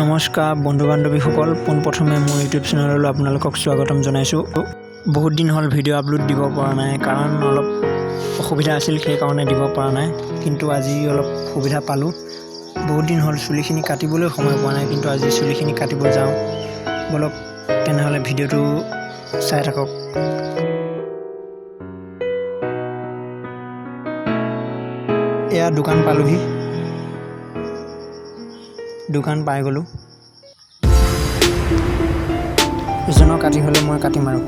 নমস্কাৰ বন্ধু বান্ধৱীসকল, পোনপ্ৰথমে মোৰ ইউটিউব চেনেললৈ আপোনালোকক স্বাগতম জনাইছোঁ। বহুত দিন হ'ল ভিডিঅ' আপলোড দিব পৰা নাই, কাৰণ অলপ অসুবিধা আছিল, সেইকাৰণে দিব পৰা নাই। কিন্তু আজি অলপ সুবিধা পালোঁ। বহুত দিন হ'ল চুলিখিনি কাটিবলৈ সময় পোৱা নাই, কিন্তু আজি চুলিখিনি কাটিব যাওঁ। বলক তেনেহ'লে ভিডিঅ'টো চাই থাকক। এয়া দোকান পালোহি, দোকান পাই গ'লোঁ। ইজনৰ কাটি হ'লে মই কাটিম আৰু।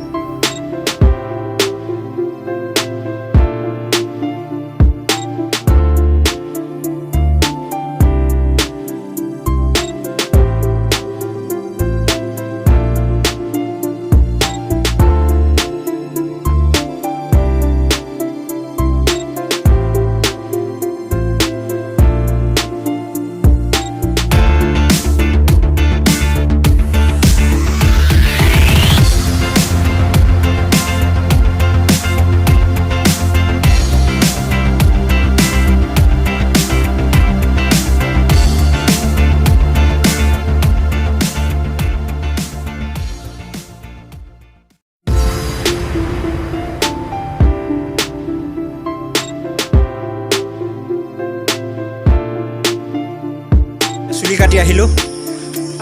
চুলি কাটি আহিলোঁ।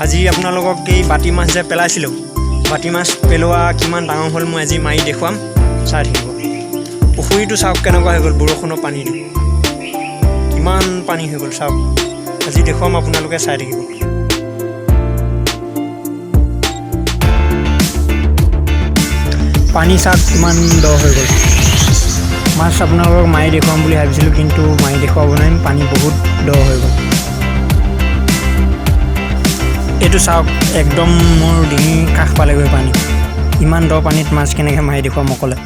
আজি আপোনালোকক এই বাতি মাছ যে পেলাইছিলোঁ, বাতি মাছ পেলোৱা কিমান ডাঙৰ হ'ল মই আজি মাৰি দেখুৱাম, চাই থাকিব। পুখুৰীটো চাওক কেনেকুৱা হৈ গ'ল, বৰষুণৰ পানীটো কিমান পানী হৈ গ'ল চাওক। আজি দেখুৱাম, আপোনালোকে চাই থাকিব। পানী চাওক কিমান দ হৈ গ'ল। মাছ আপোনালোকক মাৰি দেখুৱাম বুলি ভাবিছিলোঁ, কিন্তু মাৰি দেখুৱাব নোৱাৰিম, পানী বহুত দ হৈ গ'ল। এইটো চাওক, একদম মোৰ ডিঙি কাষ পালেগৈ পানী। ইমান দ পানীত মাছ কেনেকৈ মাৰি দেখুৱাম অকলে।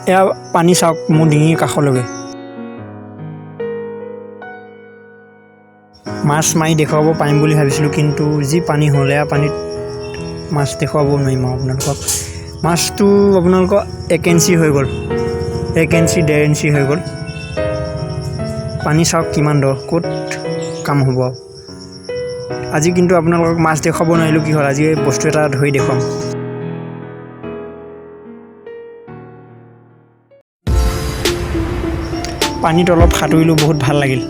এয়া পানী চাওক মোৰ ডিঙিৰ কাষলৈকে। মাছ মাৰি দেখুৱাব পাৰিম বুলি ভাবিছিলোঁ, কিন্তু যি পানী হ'ল, এয়া পানীত মাছ দেখুৱাব নোৱাৰিম আৰু আপোনালোকক। মাছটো আপোনালোকৰ 1 ইঞ্চি হৈ গ'ল, 1 ইঞ্চি 1.5 ইঞ্চি হৈ গ'ল। পানী চাওক কিমান দ, ক'ত কাম হ'ব। আজি কিন্তু আপোনালোকক মাছ দেখুৱাব নোৱাৰিলোঁ, কি হ'ল, আজি বস্তু এটা ধৰি দেখুৱাম। পানীত অলপ সাঁতুৰিলোঁ, বহুত ভাল লাগিল।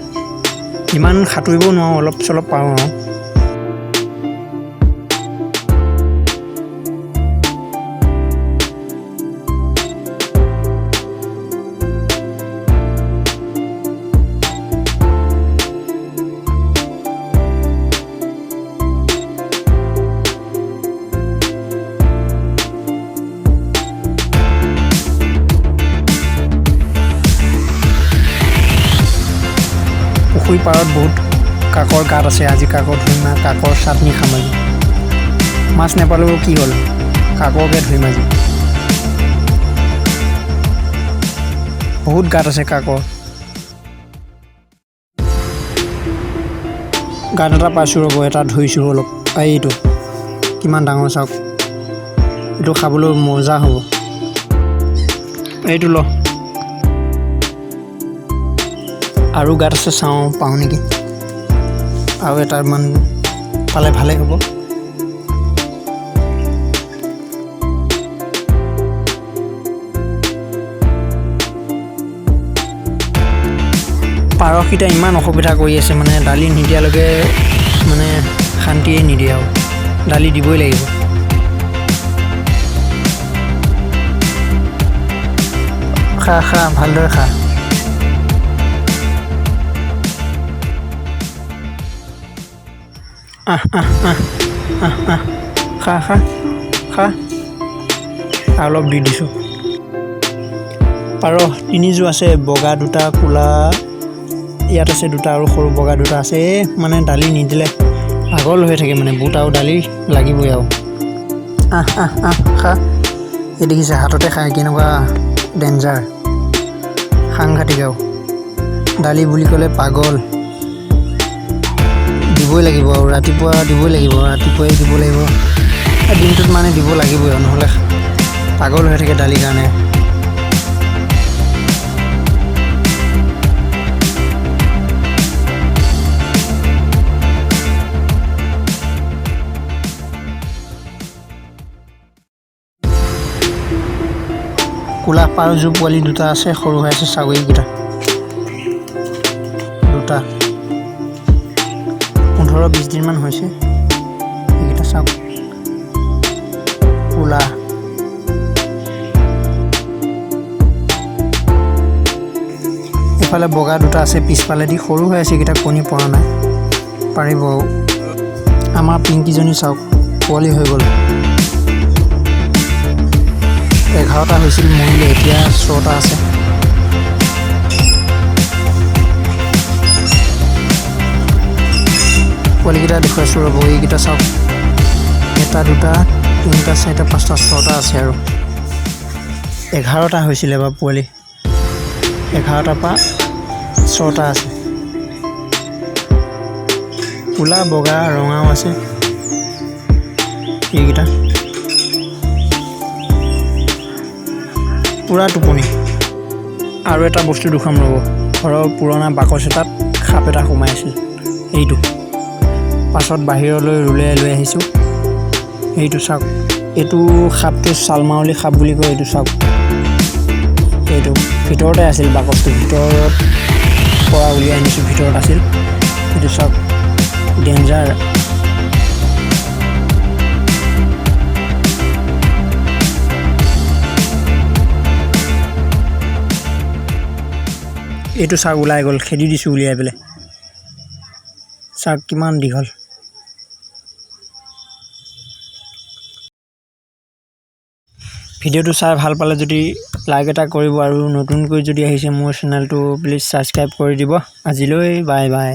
ইমান সাঁতুৰিব নোৱাৰোঁ, অলপ চলপ পাৰোঁ আৰু। পুখুৰী পাৰত বহুত কাকৰ গাঁত আছে। আজি কাকৰ ধুই মাছ, কাকৰ চাটনি খাম আজি। মাছ নাপালেও কি হ'ল, কাকৰকে ধুই মাজি। বহুত গাঁত আছে কাকৰ। গাঁত এটা পাইছোঁ, ৰ'ব, এটা ধুইছোঁ অলপ। এইটো কিমান ডাঙৰ চাওক, এইটো খাবলৈ মজা হ'ব। এইটো ল, আৰু গাঁত আছে, চাওঁ পাওঁ নেকি। আৰু এটামান পালে ভালেই হ'ব। পাৰকেইটা ইমান অসুবিধা কৰি আছে, মানে দালি নিদিয়ালৈকে মানে শান্তিয়ে নিদিয়ে আৰু। দালি দিবই লাগিব। খা খা, ভালদৰে খা। খা খা খা। অলপ দি দিছোঁ। পাৰ 3যোৰ আছে, বগা 2টা, ক'লা ইয়াত আছে 2টা, আৰু সৰু বগা 2টা আছে। মানে দালি নিদিলে পাগল হৈ থাকে, মানে বুট আৰু দালি লাগিবই আৰু। খা। এই দেখিছে হাততে খাই, কেনেকুৱা ডেঞ্জাৰ, সাংঘাতিক আৰু। দালি বুলি ক'লে পাগল। দিবই লাগিব আৰু, ৰাতিপুৱা দিবই লাগিব, ৰাতিপুৱাই দিব লাগিব। দিনটোত মানে দিব লাগিবই আৰু, নহ'লে পাগল হৈ থাকে দালিৰ কাৰণে। কোলা পাৰজু পোৱালি দুটা আছে, সৰু হৈ আছে ছাগলীকেইটা দুটা 15-20 দিনমান হৈছে। এইকেইটা চাওক কোলা। এফালে বগা দুটা আছে পিছফালেদি, সৰু হৈ আছে এইকেইটা, কণী পৰা নাই, পাৰিব। আমাৰ পিংকিজনী চাওক পোৱালি হৈ গ'ল। 11টা হৈছিল, মৰিলে, এতিয়া 6টা আছে। পোৱালিকেইটা দেখুৱাইছোঁ ৰ'ব, এইকেইটা চাওক, 1, 2, 3, 4, 5, 6টা আছে আৰু 11টা হৈছিলে এবাৰ পোৱালি, 11টাৰ পৰা 6টা আছে। কোলা বগা ৰঙাও আছে এইকেইটা, পূৰা টোপনি। আৰু এটা বস্তু দেখুৱাম ৰ'ব, ঘৰৰ পুৰণা বাকচ এটাত সাপ এটা সোমাই আছিল, এইটো পাছত বাহিৰলৈ উলিয়াই লৈ আহিছোঁ। এইটো চাওক, এইটো সাপটো ছালমাৱলী সাপ বুলি কয়। এইটো চাওক, এইটো ভিতৰতে আছিল, বাকচটো ভিতৰত পৰা উলিয়াই আনিছোঁ, ভিতৰত আছিল। এইটো চাওক ডেঞ্জাৰ। এইটো চাওক ওলাই গ'ল, খেদি দিছোঁ উলিয়াই পেলাই, চাওক কিমান দীঘল। ভিডিঅ'টো চাই ভাল পালে যদি লাইক এটা কৰিব, আৰু নতুনকৈ যদি আহিছে মোৰ চেনেলটো প্লিজ ছাবস্ক্ৰাইব কৰি দিব। আজিলৈ বাই বাই।